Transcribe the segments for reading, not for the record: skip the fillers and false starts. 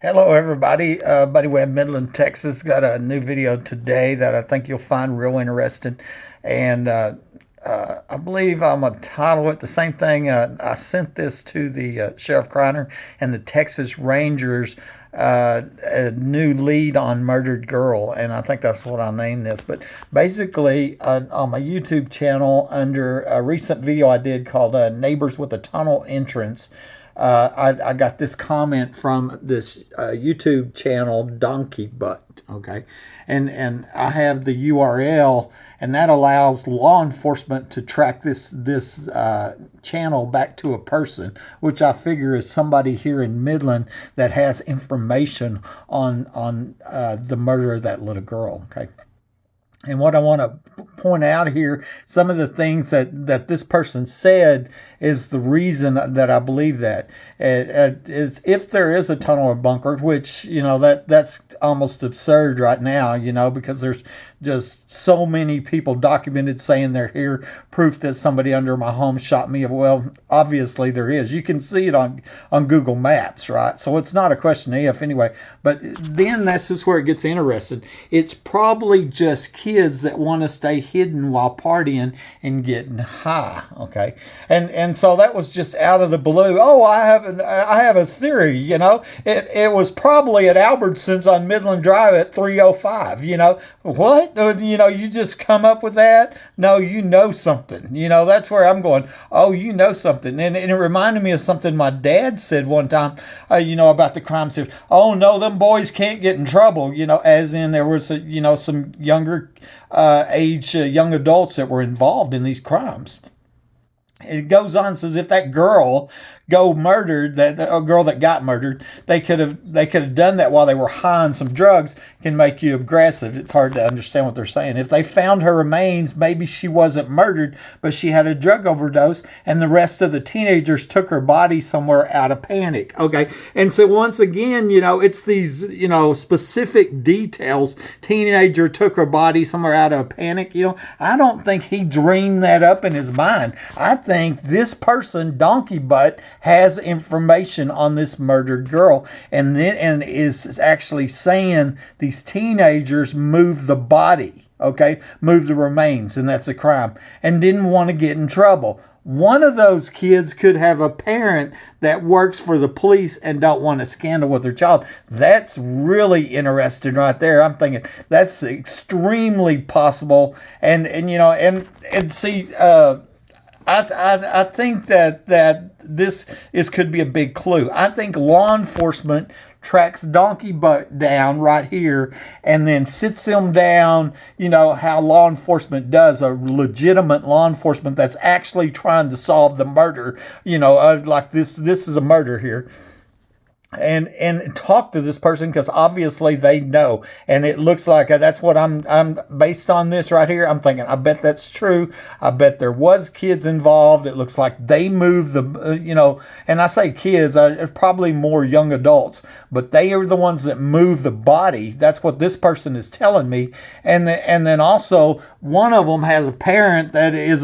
Hello, everybody. Buddy Webb, Midland, Texas. Got a new video today that I think you'll find real interesting. And I believe I'm going to title it the same thing. I sent this to the Sheriff Kreiner and the Texas Rangers, a new lead on murdered girl. And I think that's what I named this. But basically, on my YouTube channel, under a recent video I did called Neighbors with a Tunnel Entrance, I got this comment from this YouTube channel, Donkey Butt. Okay, and I have the URL, and that allows law enforcement to track this channel back to a person, which I figure is somebody here in Midland that has information on the murder of that little girl. Okay. And what I want to point out here, some of the things that this person said is the reason that I believe that. Is if there is a tunnel or bunker, which, that's almost absurd right now, because there's just so many people documented saying they're here, proof that somebody under my home shot me. Well, obviously there is. You can see it on Google Maps, right? So it's not a question of if anyway. But then that's just where it gets interesting. It's probably just kids that want to stay hidden while partying and getting high, okay? And so that was just out of the blue. Oh, I have a theory, It was probably at Albertsons on Midland Drive at 3:05, What? You just come up with that? No, you know something. That's where I'm going. Oh, you know something. And it reminded me of something my dad said one time, about the crime scene. Oh, no, them boys can't get in trouble, as in there was, some younger age young adults that were involved in these crimes. It goes on, says if that girl murdered, that a girl that got murdered, they could have done that while they were high on some drugs. Can make you aggressive. It's hard to understand what they're saying. If they found her remains, maybe she wasn't murdered, but she had a drug overdose, and the rest of the teenagers took her body somewhere out of panic. Okay, and so once again, it's these specific details. Teenager took her body somewhere out of panic. I don't think he dreamed that up in his mind. I think this person, Donkey Butt, has information on this murdered girl, and is actually saying these teenagers moved the body, okay, moved the remains, and that's a crime, and didn't want to get in trouble. One of those kids could have a parent that works for the police and don't want a scandal with their child. That's really interesting right there. I'm thinking that's extremely possible, and see. I think that this could be a big clue. I think law enforcement tracks Donkey Butt down right here and then sits him down, how law enforcement does, a legitimate law enforcement that's actually trying to solve the murder, like this is a murder here. And talk to this person, because obviously they know, and it looks like that's what I'm based on this right here. I'm thinking, I bet that's true. I bet there was kids involved. It looks like they moved the and I say kids, probably more young adults, but they are the ones that move the body. That's what this person is telling me. And then also one of them has a parent that is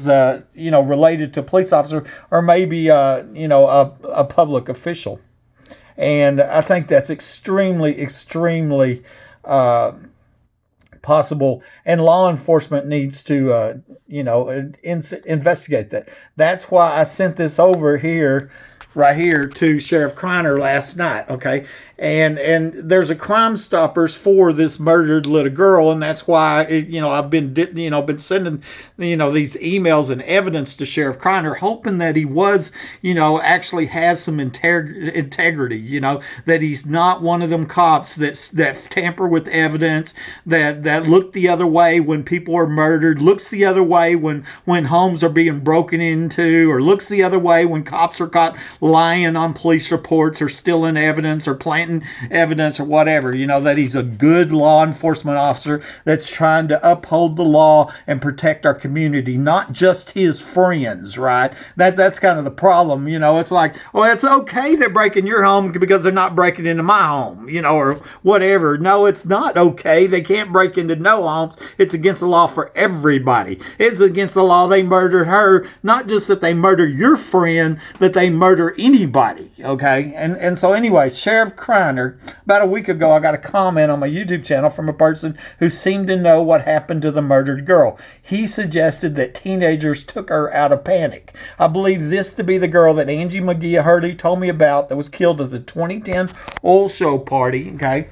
related to a police officer, or maybe a public official. And I think that's extremely, extremely possible. And law enforcement needs to, investigate that. That's why I sent this over here, right here, to Sheriff Kreiner last night. Okay, and there's a Crime Stoppers for this murdered little girl, and that's why I've been sending these emails and evidence to Sheriff Kreiner, hoping that he was actually has some integrity, that he's not one of them cops that tamper with evidence, that look the other way when people are murdered, looks the other way when homes are being broken into, or looks the other way when cops are caught lying on police reports or stealing evidence or planting evidence or whatever, that he's a good law enforcement officer that's trying to uphold the law and protect our community, not just his friends, right? That's kind of the problem. It's like, well, it's okay they're breaking your home because they're not breaking into my home, or whatever. No, it's not okay. They can't break into no homes. It's against the law for everybody. It's against the law. They murdered her, not just that they murder your friend, that they murder for anybody, okay? And so anyway, Sheriff Kreiner, about a week ago, I got a comment on my YouTube channel from a person who seemed to know what happened to the murdered girl. He suggested that teenagers took her out of panic. I believe this to be the girl that Angie McGee Hurley told me about that was killed at the 2010 oil show party, okay?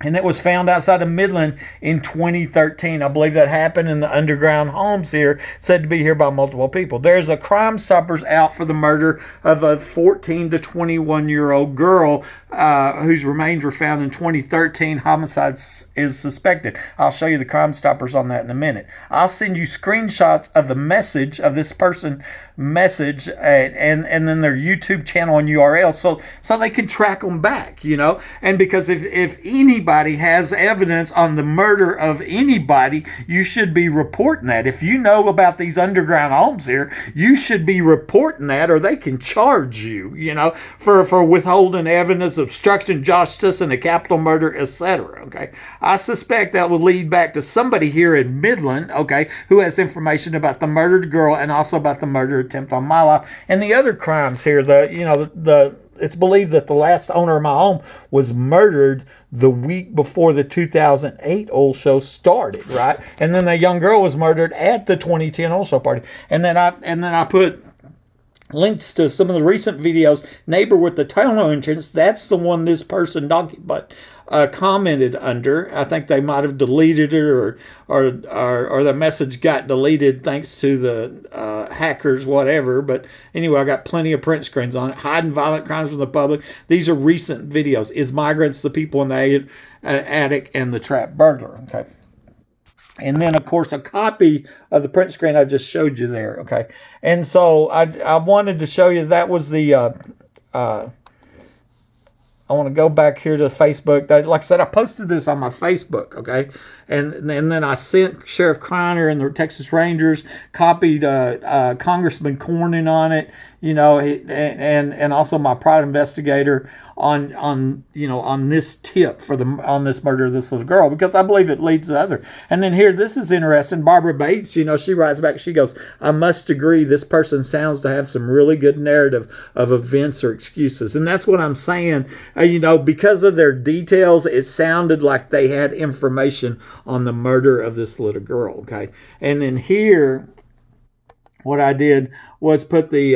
And it was found outside of Midland in 2013. I believe that happened in the underground homes here, said to be here by multiple people. There's a Crime Stoppers out for the murder of a 14 to 21-year-old girl whose remains were found in 2013. Homicide is suspected. I'll show you the Crime Stoppers on that in a minute. I'll send you screenshots of the message of this person message and then their YouTube channel and URL so they can track them back, you know. And because if anybody has evidence on the murder of anybody, you should be reporting that. If you know about these underground homes here, you should be reporting that, or they can charge you, you know, for withholding evidence, obstruction of justice, and a capital murder, etc. Okay, I suspect that will lead back to somebody here in Midland, okay, who has information about the murdered girl and also about the murder attempt on my life and the other crimes here. It's believed that the last owner of my home was murdered the week before the 2008 oil show started, right? And then that young girl was murdered at the 2010 oil show party. And then I put links to some of the recent videos. Neighbor with the tunnel entrance, that's the one this person donkey butt commented under. I think they might have deleted it, or the message got deleted thanks to the hackers, whatever. But anyway, I got plenty of print screens on it. Hiding violent crimes from the public. These are recent videos. Is migrants the people in the attic and the trap burglar? Okay. And then, of course, a copy of the print screen I just showed you there, okay? And so I wanted to show you that was the, I want to go back here to Facebook. Like I said, I posted this on my Facebook, okay? And then I sent Sheriff Kreiner and the Texas Rangers, copied Congressman Cornyn on it, you know, and also my private investigator on this tip on this murder of this little girl, because I believe it leads to the other. And then here, this is interesting. Barbara Bates, you know, she writes back, she goes, I must agree, this person sounds to have some really good narrative of events or excuses. And that's what I'm saying, you know, because of their details, it sounded like they had information on the murder of this little girl, okay? And then here, what I did was put the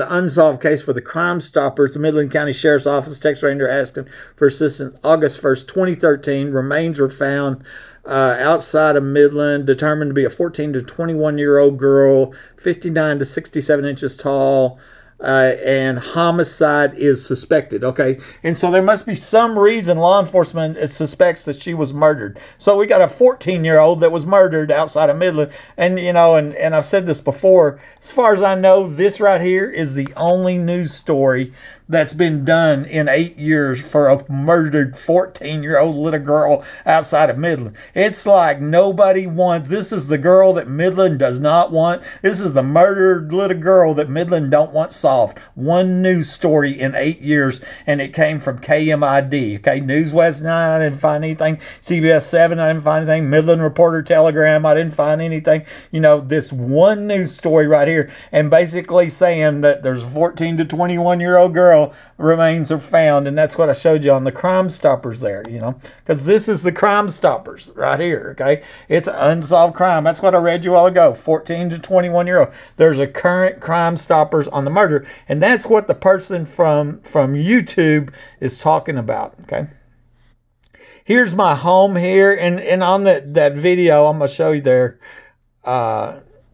unsolved case for the Crime Stoppers. The Midland County Sheriff's Office, Texas Ranger asking for assistance August 1st, 2013. Remains were found outside of Midland, determined to be a 14 to 21-year-old girl, 59 to 67 inches tall. And homicide is suspected, okay? And so there must be some reason law enforcement suspects that she was murdered. So we got a 14-year-old that was murdered outside of Midland. And, you know, and I've said this before, as far as I know, this right here is the only news story that's been done in 8 years for a murdered 14-year-old little girl outside of Midland. It's like nobody wants. This is the girl that Midland does not want. This is the murdered little girl that Midland don't want solved. One news story in 8 years, and it came from KMID. Okay, News West 9, I didn't find anything. CBS 7, I didn't find anything. Midland Reporter Telegram, I didn't find anything. You know, this one news story right here, and basically saying that there's a 14 to 21-year-old girl remains are found, and that's what I showed you on the Crime Stoppers there, you know, because this is the Crime Stoppers right here, okay? It's an unsolved crime. That's what I read you a while ago, 14 to 21-year-old. There's a current Crime Stoppers on the murder, and that's what the person from YouTube is talking about, okay? Here's my home here, and on that video, I'm going to show you there,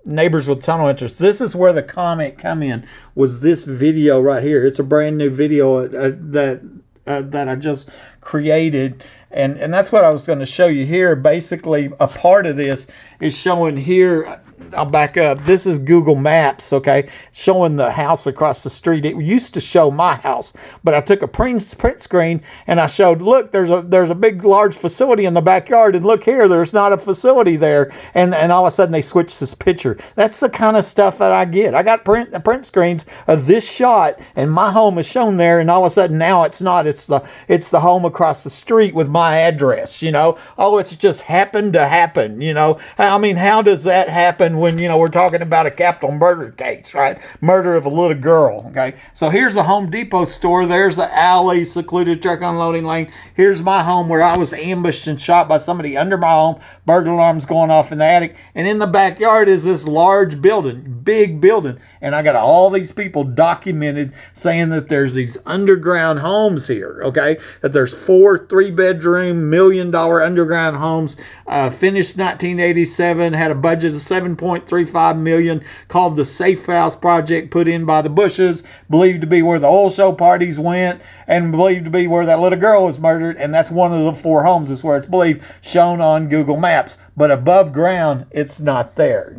neighbors with tunnel interest. This is where the comment come in, was this video right here. It's a brand new video that I just created, and that's what I was going to show you here. Basically, a part of this is showing here. I'll back up. This is Google Maps, okay, showing the house across the street. It used to show my house, but I took a print screen and I showed, look, there's a big, large facility in the backyard, and look here, there's not a facility there, and all of a sudden they switched this picture. That's the kind of stuff that I get. I got print screens of this shot, and my home is shown there, and all of a sudden now it's not. It's the home across the street with my address, you know. Oh, it's just happened to happen, you know. I mean, how does that happen happened when, we're talking about a capital murder case, right? Murder of a little girl, okay? So here's a Home Depot store. There's the alley, secluded truck unloading lane. Here's my home where I was ambushed and shot by somebody under my home. Burglar alarms going off in the attic. And in the backyard is this large building, big building. And I got all these people documented saying that there's these underground homes here, okay? That there's 4 3-bedroom, $1 million underground homes, finished 1987, had a budget of $7.35 million, called the Safe House Project, put in by the Bushes, believed to be where the oil show parties went, and believed to be where that little girl was murdered. And that's one of the 4 homes, is where it's believed, shown on Google Maps. But above ground, it's not there,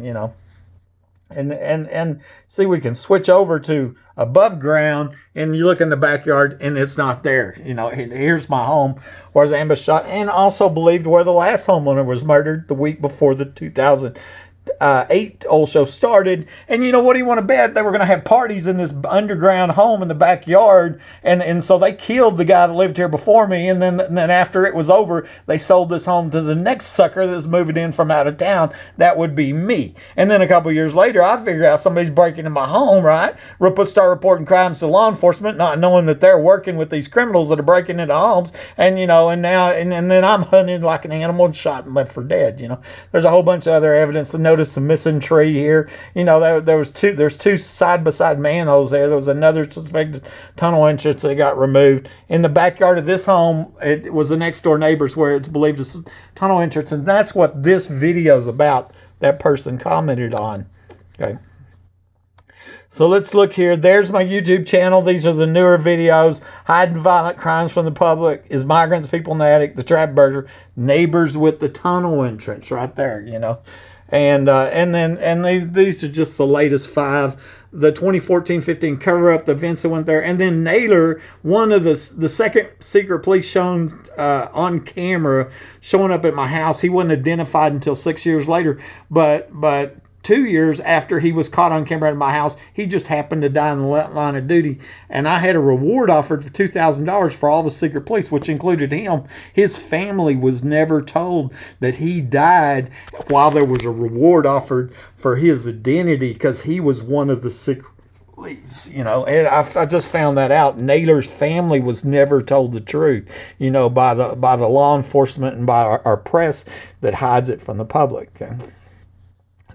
And see, we can switch over to above ground, and you look in the backyard, and it's not there. Here's my home where the ambush shot, and also believed where the last homeowner was murdered the week before the 2008 oil show started. And what do you want to bet? They were going to have parties in this underground home in the backyard, and so they killed the guy that lived here before me, and then after it was over, they sold this home to the next sucker that's moving in from out of town. That would be me. And then a couple years later, I figured out somebody's breaking in my home, right? Start reporting crimes to law enforcement, not knowing that they're working with these criminals that are breaking into homes, and then I'm hunted like an animal and shot and left for dead. There's a whole bunch of other evidence. Notice the missing tree here. There's 2 side-by-side manholes there. There was another suspected tunnel entrance that got removed. In the backyard of this home, it was the next door neighbors where it's believed a tunnel entrance, and that's what this video is about. That person commented on. Okay. So let's look here. There's my YouTube channel. These are the newer videos. Hiding violent crimes from the public. Is migrants, people in the attic, the trap burglar, neighbors with the tunnel entrance right there, And these are just the latest 5. The 2014-15 cover-up, the events that went there. And then Naylor, one of the second secret police shown on camera, showing up at my house. He wasn't identified until 6 years later. But 2 years after he was caught on camera at my house, he just happened to die in the line of duty. And I had a reward offered for $2,000 for all the secret police, which included him. His family was never told that he died while there was a reward offered for his identity, because he was one of the secret police, And I just found that out. Naylor's family was never told the truth, by the law enforcement and by our press that hides it from the public. Okay?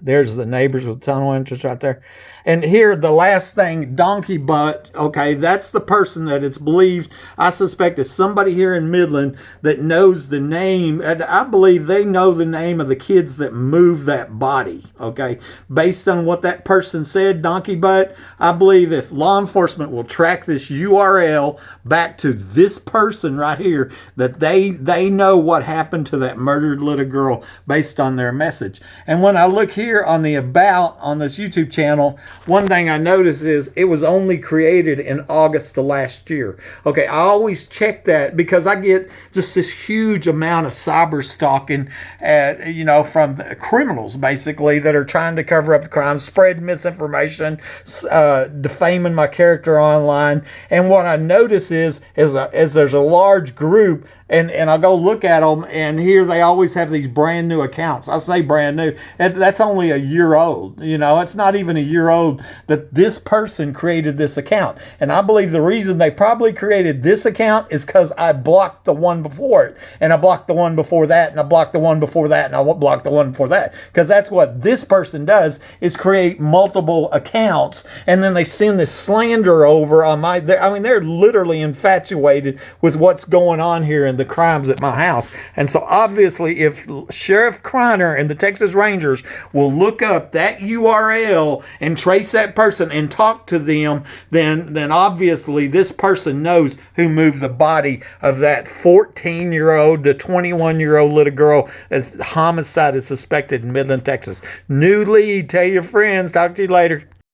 There's the neighbors with tunnel entrance right there. And here, the last thing, Donkey Butt, okay, that's the person that it's believed, I suspect is somebody here in Midland that knows the name, and I believe they know the name of the kids that moved that body, okay? Based on what that person said, Donkey Butt, I believe if law enforcement will track this URL back to this person right here, that they know what happened to that murdered little girl based on their message. And when I look here on the About on this YouTube channel, one thing I noticed is it was only created in August of last year. Okay, I always check that because I get just this huge amount of cyber stalking, from the criminals basically that are trying to cover up the crime, spread misinformation, defaming my character online. And what I notice is there's a large group. And I'll go look at them, and here they always have these brand new accounts. I say brand new. That's only a year old. It's not even a year old that this person created this account. And I believe the reason they probably created this account is because I blocked the one before it. And I blocked the one before that, and I blocked the one before that, and I blocked the one before that. Because that's what this person does, is create multiple accounts, and then they send this slander over on they're literally infatuated with what's going on here in the crimes at my house. And so obviously if Sheriff Kreiner and the Texas Rangers will look up that URL and trace that person and talk to them, then obviously this person knows who moved the body of that 14-year-old to 21-year-old little girl as homicide is suspected in Midland, Texas. New lead. Tell your friends. Talk to you later.